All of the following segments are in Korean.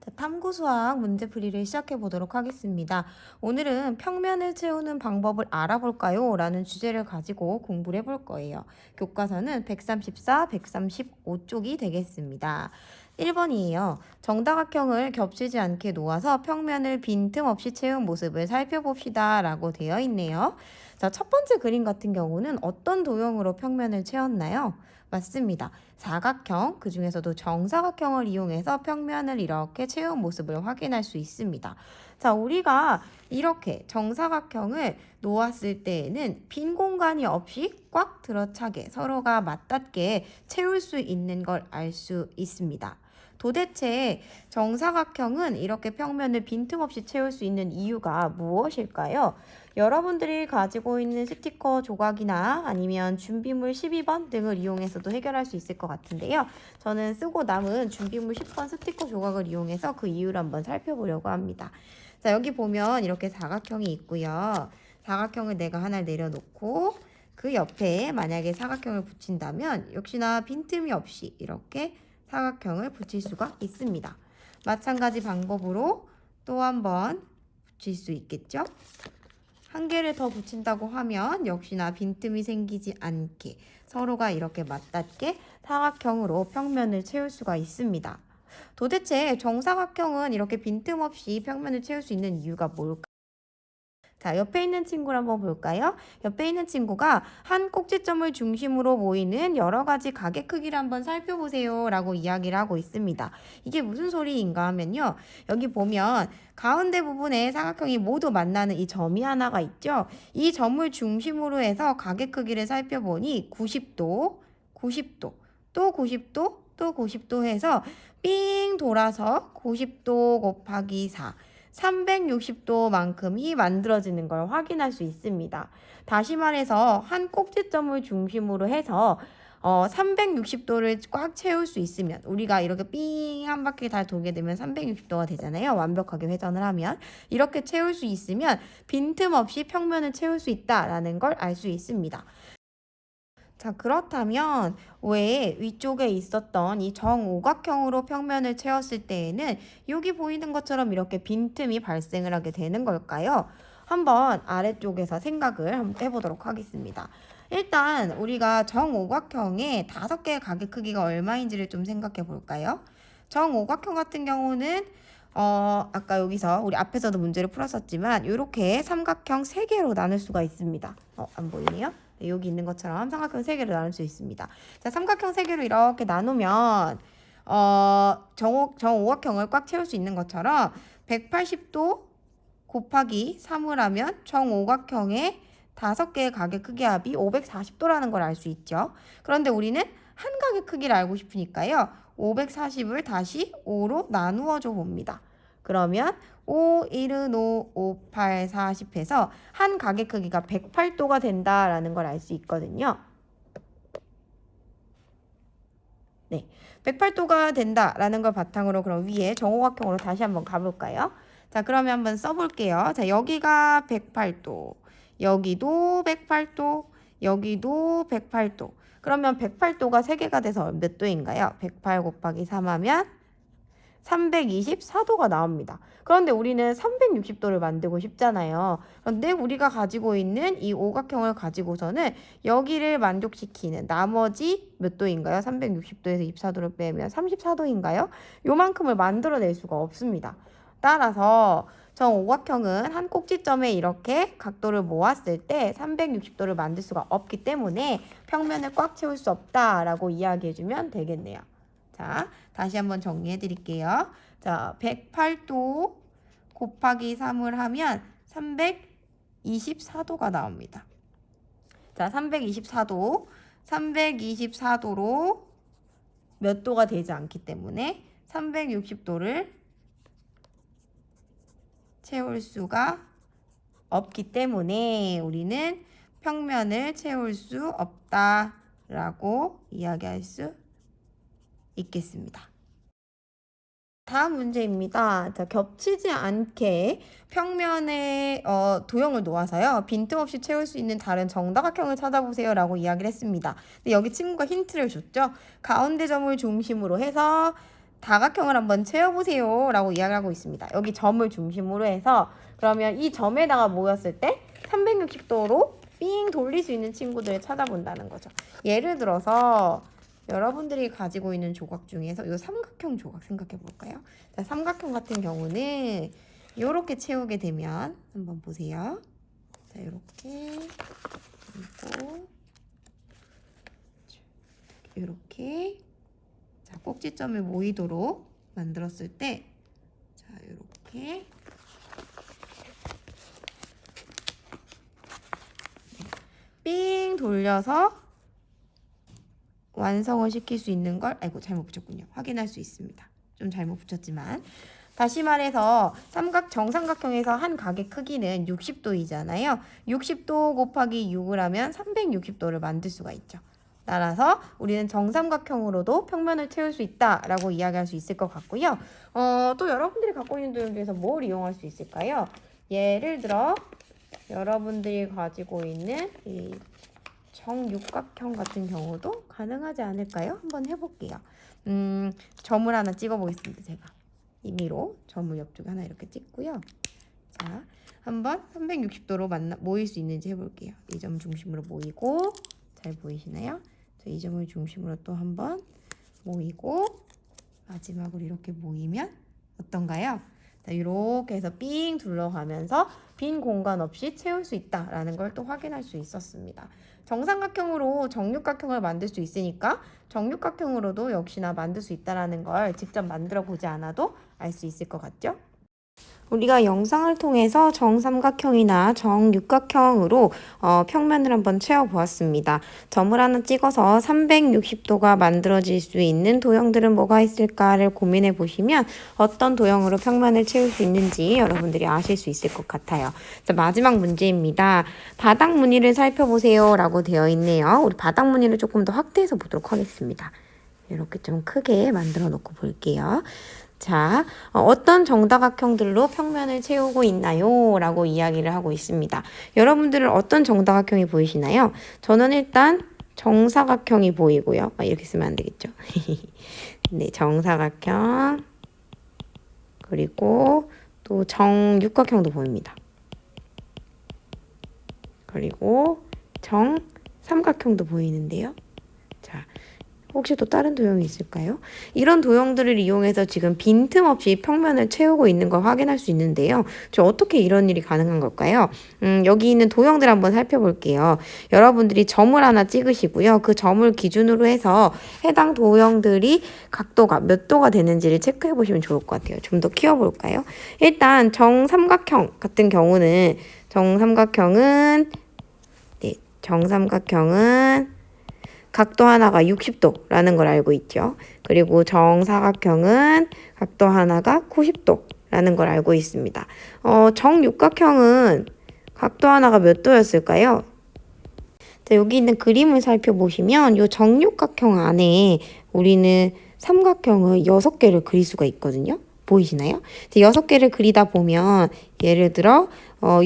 자, 탐구수학 문제풀이를 시작해 보도록 하겠습니다. 오늘은 평면을 채우는 방법을 알아볼까요? 라는 주제를 가지고 공부를 해볼 거예요. 교과서는 134, 135쪽이 되겠습니다. 1번이에요. 정다각형을 겹치지 않게 놓아서 평면을 빈틈없이 채운 모습을 살펴봅시다. 라고 되어 있네요. 자, 첫 번째 그림 같은 경우는 어떤 도형으로 평면을 채웠나요? 맞습니다. 사각형, 그 중에서도 정사각형을 이용해서 평면을 이렇게 채운 모습을 확인할 수 있습니다. 자, 우리가 이렇게 정사각형을 놓았을 때에는 빈 공간이 없이 꽉 들어차게 서로가 맞닿게 채울 수 있는 걸 알 수 있습니다. 도대체 정사각형은 이렇게 평면을 빈틈없이 채울 수 있는 이유가 무엇일까요? 여러분들이 가지고 있는 스티커 조각이나 아니면 준비물 12번 등을 이용해서도 해결할 수 있을 것 같은데요. 저는 쓰고 남은 준비물 10번 스티커 조각을 이용해서 그 이유를 한번 살펴보려고 합니다. 자, 여기 보면 이렇게 사각형이 있고요. 사각형을 내가 하나 내려놓고 그 옆에 만약에 사각형을 붙인다면 역시나 빈틈이 없이 이렇게 사각형을 붙일 수가 있습니다. 마찬가지 방법으로 또 한번 붙일 수 있겠죠? 한 개를 더 붙인다고 하면 역시나 빈틈이 생기지 않게 서로가 이렇게 맞닿게 사각형으로 평면을 채울 수가 있습니다. 도대체 정사각형은 이렇게 빈틈없이 평면을 채울 수 있는 이유가 뭘까요? 자, 옆에 있는 친구를 한번 볼까요? 옆에 있는 친구가 한 꼭지점을 중심으로 모이는 여러 가지 가게 크기를 한번 살펴보세요 라고 이야기를 하고 있습니다. 이게 무슨 소리인가 하면요. 여기 보면 가운데 부분에 사각형이 모두 만나는 이 점이 하나가 있죠. 이 점을 중심으로 해서 가게 크기를 살펴보니 90도, 90도, 또 90도, 또 90도 해서 삥 돌아서 90도 곱하기 4. 360도만큼이 만들어지는 걸 확인할 수 있습니다. 다시 말해서 한 꼭지점을 중심으로 해서 360도를 꽉 채울 수 있으면 우리가 이렇게 삥 한 바퀴 다 돌게 되면 360도가 되잖아요. 완벽하게 회전을 하면 이렇게 채울 수 있으면 빈틈없이 평면을 채울 수 있다라는 걸 알 수 있습니다. 자, 그렇다면 왜 위쪽에 있었던 이 정오각형으로 평면을 채웠을 때에는 여기 보이는 것처럼 이렇게 빈틈이 발생을 하게 되는 걸까요? 한번 아래쪽에서 생각을 한번 해보도록 하겠습니다. 일단 우리가 정오각형의 5개의 가게 크기가 얼마인지를 좀 생각해 볼까요? 정오각형 같은 경우는 아까 여기서 우리 앞에서도 문제를 풀었었지만 이렇게 삼각형 3개로 나눌 수가 있습니다. 안 보이네요? 네, 여기 있는 것처럼 삼각형 3개로 나눌 수 있습니다. 자, 삼각형 3개로 이렇게 나누면 정오각형을 꽉 채울 수 있는 것처럼 180도 곱하기 3을 하면 정오각형의 5개의 가게 크기 합이 540도라는 걸 알 수 있죠. 그런데 우리는 한 가게 크기를 알고 싶으니까요. 540을 다시 5로 나누어 줘 봅니다. 그러면 5, 1은 5, 5, 8, 40 해서 한 가게 크기가 108도가 된다라는 걸 알 수 있거든요. 네, 108도가 된다라는 걸 바탕으로 그럼 위에 정오각형으로 다시 한번 가볼까요? 자, 그러면 한번 써볼게요. 자, 여기가 108도, 여기도 108도, 여기도 108도. 그러면 108도가 3개가 돼서 몇 도인가요? 108 곱하기 3 하면 324도가 나옵니다. 그런데 우리는 360도를 만들고 싶잖아요. 그런데 우리가 가지고 있는 이 오각형을 가지고서는 여기를 만족시키는 나머지 몇 도인가요? 360도에서 24도를 빼면 34도인가요? 요만큼을 만들어낼 수가 없습니다. 따라서 정오각형은 한 꼭지점에 이렇게 각도를 모았을 때 360도를 만들 수가 없기 때문에 평면을 꽉 채울 수 없다라고 이야기해주면 되겠네요. 자, 다시 한번 정리해 드릴게요. 자, 108도 곱하기 3을 하면 324도가 나옵니다. 자, 324도로 몇 도가 되지 않기 때문에 360도를 채울 수가 없기 때문에 우리는 평면을 채울 수 없다라고 이야기할 수 있겠습니다. 다음 문제입니다. 자, 겹치지 않게 평면에 도형을 놓아서요. 빈틈없이 채울 수 있는 다른 정다각형을 찾아보세요 라고 이야기를 했습니다. 근데 여기 친구가 힌트를 줬죠. 가운데 점을 중심으로 해서 다각형을 한번 채워보세요 라고 이야기하고 있습니다. 여기 점을 중심으로 해서 그러면 이 점에다가 모였을 때 360도로 삥 돌릴 수 있는 친구들을 찾아본다는 거죠. 예를 들어서 여러분들이 가지고 있는 조각 중에서 이 삼각형 조각 생각해 볼까요? 자, 삼각형 같은 경우는 이렇게 채우게 되면 한번 보세요. 자, 이렇게 그리고 이렇게 자, 꼭지점이 모이도록 만들었을 때 자, 이렇게 삥 돌려서 완성을 시킬 수 있는 걸 아이고 잘못 붙였군요. 확인할 수 있습니다. 좀 잘못 붙였지만 다시 말해서 정삼각형에서 한 각의 크기는 60도이잖아요. 60도 곱하기 6을 하면 360도를 만들 수가 있죠. 따라서 우리는 정삼각형으로도 평면을 채울 수 있다라고 이야기할 수 있을 것 같고요. 또 여러분들이 갖고 있는 도형 중에서 뭘 이용할 수 있을까요? 예를 들어 여러분들이 가지고 있는 이 정육각형 같은 경우도 가능하지 않을까요? 한번 해볼게요. 점을 하나 찍어 보겠습니다. 제가 임의로 점을 옆쪽에 하나 이렇게 찍고요. 자, 한번 360도로 모일 수 있는지 해볼게요. 이 점 중심으로 모이고 잘 보이시나요? 자, 이 점을 중심으로 또 한번 모이고 마지막으로 이렇게 모이면 어떤가요? 자, 이렇게 해서 삥 둘러가면서 빈 공간 없이 채울 수 있다라는 걸 또 확인할 수 있었습니다. 정삼각형으로 정육각형을 만들 수 있으니까 정육각형으로도 역시나 만들 수 있다라는 걸 직접 만들어 보지 않아도 알 수 있을 것 같죠? 우리가 영상을 통해서 정삼각형이나 정육각형으로 평면을 한번 채워보았습니다. 점을 하나 찍어서 360도가 만들어질 수 있는 도형들은 뭐가 있을까를 고민해 보시면 어떤 도형으로 평면을 채울 수 있는지 여러분들이 아실 수 있을 것 같아요. 자, 마지막 문제입니다. 바닥 무늬를 살펴보세요 라고 되어 있네요. 우리 바닥 무늬를 조금 더 확대해서 보도록 하겠습니다. 이렇게 좀 크게 만들어 놓고 볼게요. 자, 어떤 정다각형들로 평면을 채우고 있나요? 라고 이야기를 하고 있습니다. 여러분들은 어떤 정다각형이 보이시나요? 저는 일단 정사각형이 보이고요. 이렇게 쓰면 안 되겠죠? 네, 정사각형 그리고 또 정육각형도 보입니다. 그리고 정삼각형도 보이는데요. 자, 혹시 또 다른 도형이 있을까요? 이런 도형들을 이용해서 지금 빈틈없이 평면을 채우고 있는 걸 확인할 수 있는데요. 저 어떻게 이런 일이 가능한 걸까요? 여기 있는 도형들 한번 살펴볼게요. 여러분들이 점을 하나 찍으시고요. 그 점을 기준으로 해서 해당 도형들이 각도가 몇 도가 되는지를 체크해 보시면 좋을 것 같아요. 좀 더 키워볼까요? 일단 정삼각형 같은 경우는 정삼각형은 각도 하나가 60도라는 걸 알고 있죠. 그리고 정사각형은 각도 하나가 90도라는 걸 알고 있습니다. 정육각형은 각도 하나가 몇 도였을까요? 자, 여기 있는 그림을 살펴보시면 이 정육각형 안에 우리는 삼각형을 6개를 그릴 수가 있거든요. 보이시나요? 6개를 그리다 보면 예를 들어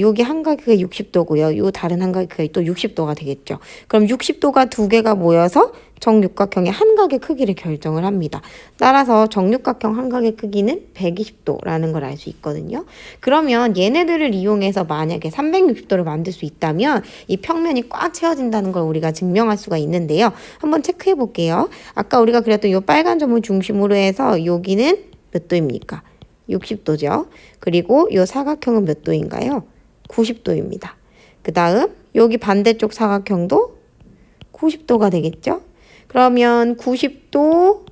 여기 한 각이 60도고요. 요 다른 한 각이 또 60도가 되겠죠. 그럼 60도가 두 개가 모여서 정육각형의 한 각의 크기를 결정을 합니다. 따라서 정육각형 한 각의 크기는 120도라는 걸 알 수 있거든요. 그러면 얘네들을 이용해서 만약에 360도를 만들 수 있다면 이 평면이 꽉 채워진다는 걸 우리가 증명할 수가 있는데요. 한번 체크해 볼게요. 아까 우리가 그렸던 이 빨간 점을 중심으로 해서 여기는 몇 도입니까? 60도죠. 그리고 이 사각형은 몇 도인가요? 90도입니다. 그 다음 여기 반대쪽 사각형도 90도가 되겠죠? 그러면 90도,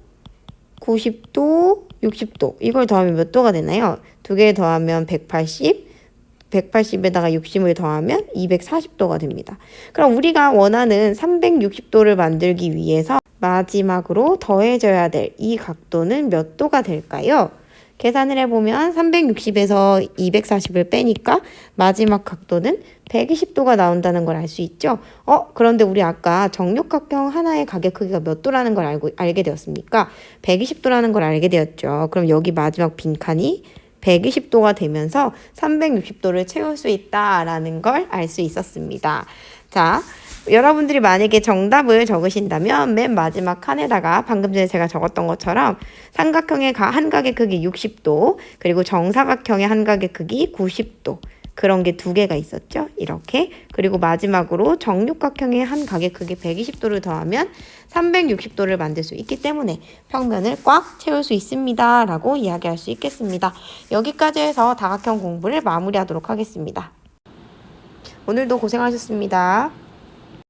60도 이걸 더하면 몇 도가 되나요? 두 개 더하면 180, 180에다가 60을 더하면 240도가 됩니다. 그럼 우리가 원하는 360도를 만들기 위해서 마지막으로 더해져야 될 이 각도는 몇 도가 될까요? 계산을 해보면 360에서 240을 빼니까 마지막 각도는 120도가 나온다는 걸 알 수 있죠. 그런데 우리 아까 정육각형 하나의 각의 크기가 몇 도라는 걸 알게 되었습니까? 120도라는 걸 알게 되었죠. 그럼 여기 마지막 빈칸이 120도가 되면서 360도를 채울 수 있다라는 걸 알 수 있었습니다. 자, 여러분들이 만약에 정답을 적으신다면 맨 마지막 칸에다가 방금 전에 제가 적었던 것처럼 삼각형의 한각의 크기 60도, 그리고 정사각형의 한각의 크기 90도, 그런 게 두 개가 있었죠. 이렇게. 그리고 마지막으로 정육각형의 한 각의 크기 120도를 더하면 360도를 만들 수 있기 때문에 평면을 꽉 채울 수 있습니다. 라고 이야기할 수 있겠습니다. 여기까지 해서 다각형 공부를 마무리하도록 하겠습니다. 오늘도 고생하셨습니다.